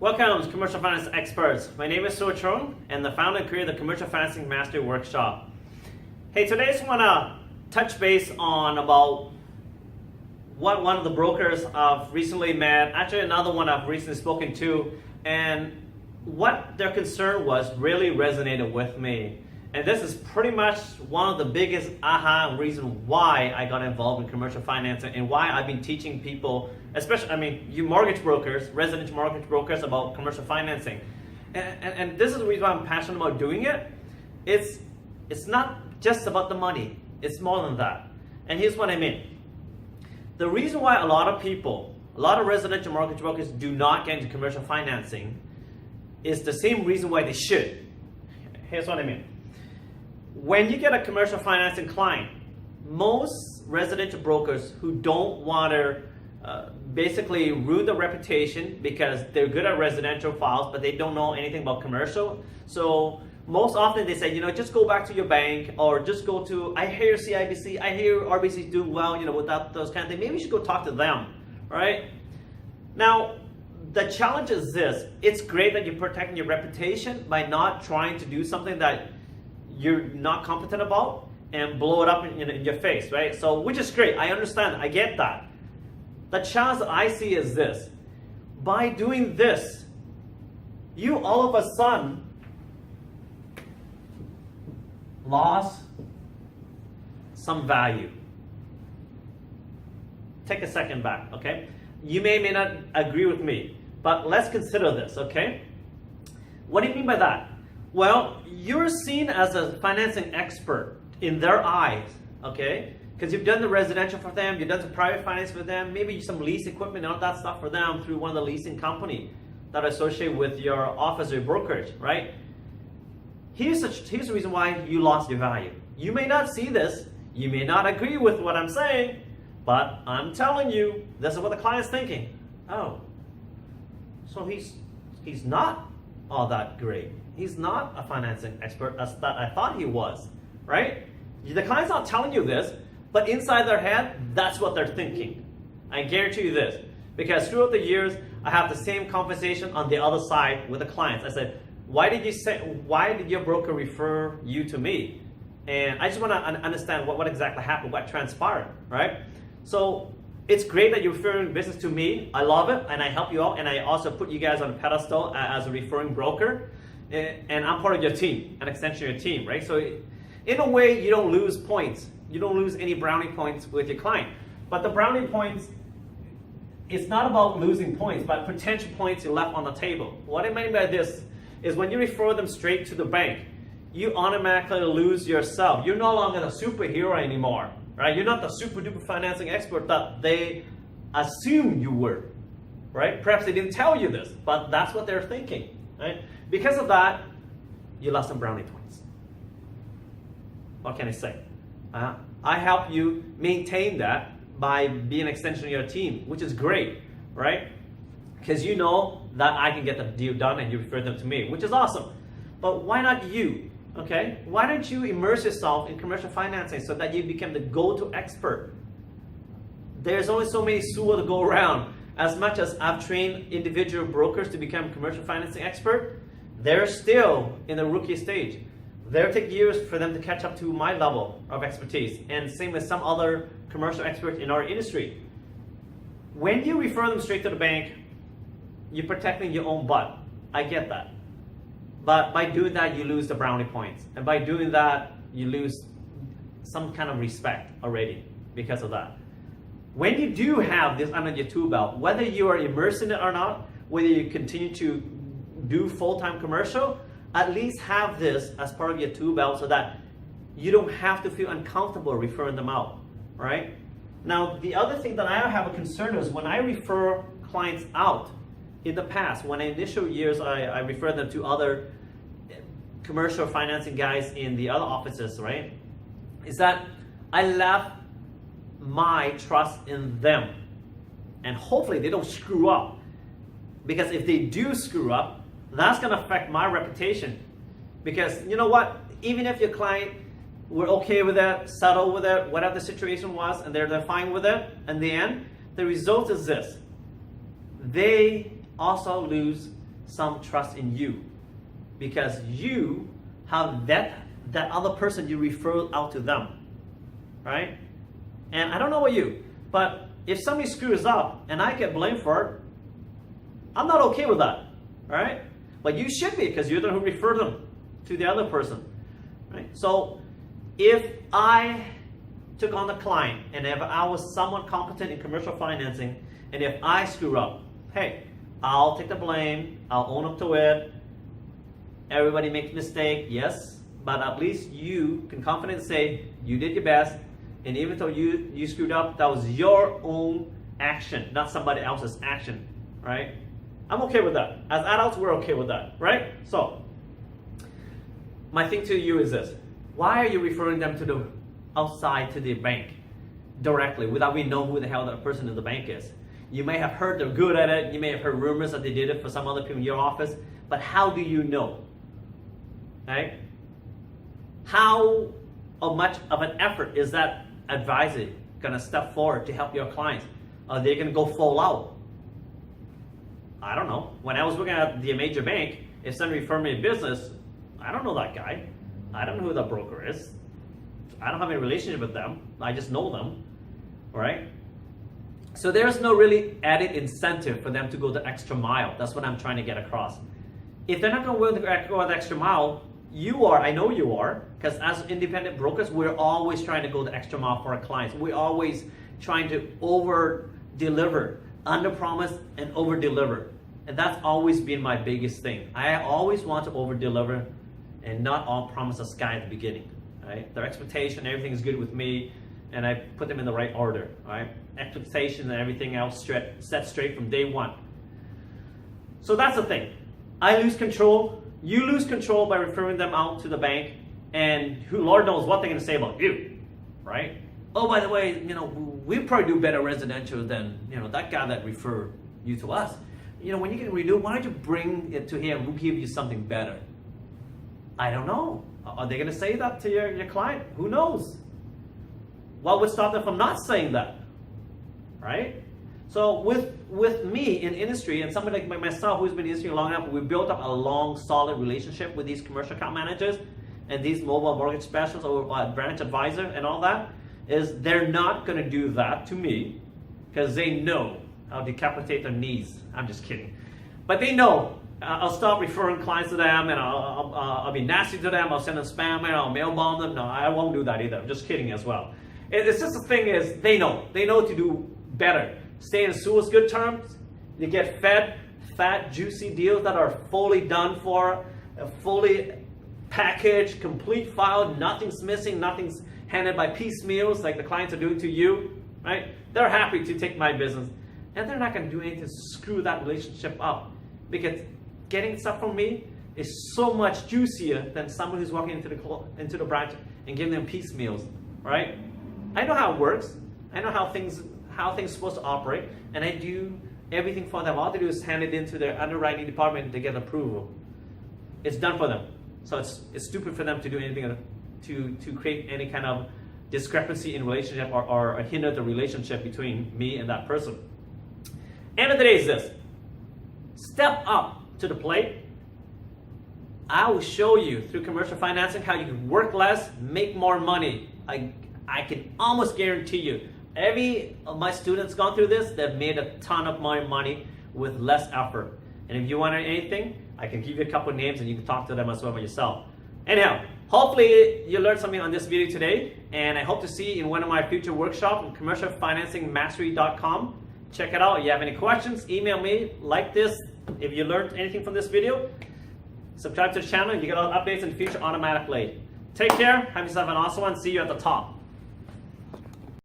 Welcome to Commercial Finance Experts. My name is Suo Chung, and the founder and creator of the Commercial Financing Mastery Workshop. Hey, today I just want to touch base on about what one of the brokers I've recently met, actually another one I've recently spoken to, and what their concern was really resonated with me. And this is pretty much one of the biggest aha reason why I got involved in commercial financing and why I've been teaching people, especially, you mortgage brokers, residential mortgage brokers, about commercial financing. And this is the reason why I'm passionate about doing it. It's not just about the money, it's more than that. And here's what I mean. The reason why a lot of residential mortgage brokers do not get into commercial financing is the same reason why they should. Here's what I mean. When you get a commercial financing client, most residential brokers who don't want to basically ruin their reputation because they're good at residential files, but they don't know anything about commercial. So most often they say, just go back to your bank, or just go to, I hear CIBC, I hear RBC is doing well, without those kind of things. Maybe you should go talk to them, right? Now, the challenge is this. It's great that you're protecting your reputation by not trying to do something that you're not competent about and blow it up in your face, right? So, which is great. I understand. I get that. The challenge that I see is this. By doing this, you all of a sudden lost some value. Take a second back, okay? You may not agree with me, but let's consider this, okay? What do you mean by that? Well, you're seen as a financing expert in their eyes, okay? Because you've done the residential for them, you've done some private finance for them, maybe some lease equipment and all that stuff for them through one of the leasing company that are associated with your office or your brokerage, right? Here's the reason why you lost your value. You may not see this, you may not agree with what I'm saying, but I'm telling you, this is what the client's thinking. Oh, so he's not all that great. He's not a financing expert as that I thought he was, right? The client's not telling you this, but inside their head, that's what they're thinking. I guarantee you this, because throughout the years, I have the same conversation on the other side with the clients. I said, why did your broker refer you to me? And I just want to understand what exactly happened, what transpired, right? So it's great that you're referring business to me. I love it, and I help you out, and I also put you guys on a pedestal as a referring broker, and I'm part of your team, an extension of your team, right? So in a way, you don't lose points. You don't lose any brownie points with your client. But the brownie points, it's not about losing points, but potential points you left on the table. What I mean by this is when you refer them straight to the bank, you automatically lose yourself. You're no longer the superhero anymore, right? You're not the super duper financing expert that they assumed you were, right? Perhaps they didn't tell you this, but that's what they're thinking, right? Because of that, you lost some brownie points. What can I say? I help you maintain that by being an extension of your team, which is great, right? Because you know that I can get the deal done and you refer them to me, which is awesome. But why not you, okay? Why don't you immerse yourself in commercial financing so that you become the go-to expert? There's only so many Suo to go around. As much as I've trained individual brokers to become commercial financing expert, they're still in the rookie stage. They'll take years for them to catch up to my level of expertise, and same with some other commercial experts in our industry. When you refer them straight to the bank, you're protecting your own butt. I get that. But by doing that, you lose the brownie points. And by doing that, you lose some kind of respect already because of that. When you do have this under your tool belt, whether you are immersed in it or not, whether you continue to do full-time commercial, at least have this as part of your tool belt so that you don't have to feel uncomfortable referring them out, right? Now, the other thing that I have a concern is when I refer clients out in the past, when in initial years I refer them to other commercial financing guys in the other offices, right? Is that I left my trust in them. And hopefully they don't screw up. Because if they do screw up, that's going to affect my reputation. Because you know what? Even if your client were okay with it, settled with it, whatever the situation was, and they're fine with it, in the end, the result is this. They also lose some trust in you because you have that other person you refer out to them, right? And I don't know about you, but if somebody screws up and I get blamed for it, I'm not okay with that, right? But you should be because you're the one who referred them to the other person, right? So if I took on the client and if I was someone competent in commercial financing and if I screw up, hey, I'll take the blame, I'll own up to it. Everybody makes mistake, yes, but at least you can confidently say you did your best, and even though you screwed up, that was your own action, not somebody else's action, right? I'm okay with that. As adults, we're okay with that, right? So, my thing to you is this. Why are you referring them to the outside to the bank directly without we know who the hell that person in the bank is? You may have heard they're good at it. You may have heard rumors that they did it for some other people in your office, but how do you know? Right? How much of an effort is that advisor going to step forward to help your clients? Are they going to go full out? I don't know. When I was working at the major bank, if somebody referred me a business, I don't know that guy. I don't know who the broker is. I don't have any relationship with them. I just know them. All right? So there's no really added incentive for them to go the extra mile. That's what I'm trying to get across. If they're not going to go the extra mile, you are, I know you are, because as independent brokers, we're always trying to go the extra mile for our clients. We're always trying to over-deliver, under-promise and over-deliver. And that's always been my biggest thing. I always want to over-deliver and not all promise the sky at the beginning. Right? Their expectation, everything is good with me, and I put them in the right order. Right? Expectation and everything else set straight from day one. So that's the thing. I lose control. You lose control by referring them out to the bank, and who Lord knows what they're going to say about you, right? Oh, by the way, we probably do better residential than that guy that referred you to us. When you get renewed, why don't you bring it to him? We'll give you something better. I don't know. Are they going to say that to your client? Who knows? What would stop them from not saying that, right? So with me in industry and somebody like myself who's been in industry long enough, we built up a long, solid relationship with these commercial account managers and these mobile mortgage specialists or branch advisor and all that, is they're not going to do that to me because they know I'll decapitate their knees. I'm just kidding. But they know I'll stop referring clients to them and I'll be nasty to them. I'll send them spam and I'll mail bomb them. No, I won't do that either. I'm just kidding as well. It's just the thing is they know to do better. Stay in Sewell's good terms. You get fat, juicy deals that are fully done for, fully packaged, complete file, nothing's missing, nothing's handed by piecemeals like the clients are doing to you, right? They're happy to take my business. And they're not going to do anything to screw that relationship up. Because getting stuff from me is so much juicier than someone who's walking into the branch and giving them piecemeals, right? I know how it works. I know how things are supposed to operate, and I do everything for them. All they do is hand it into their underwriting department to get approval. It's done for them. So it's stupid for them to do anything to create any kind of discrepancy in relationship or hinder the relationship between me and that person. End of the day is this. Step up to the plate. I will show you through commercial financing how you can work less, make more money. I can almost guarantee you. Every of my students gone through this, they've made a ton of money with less effort. And if you want anything, I can give you a couple of names and you can talk to them as well by yourself. Anyhow, hopefully you learned something on this video today, and I hope to see you in one of my future workshops on commercialfinancingmastery.com. Check it out. If you have any questions, email me, like this. If you learned anything from this video, subscribe to the channel and you get all updates in the future automatically. Take care. Have yourself an awesome one. See you at the top.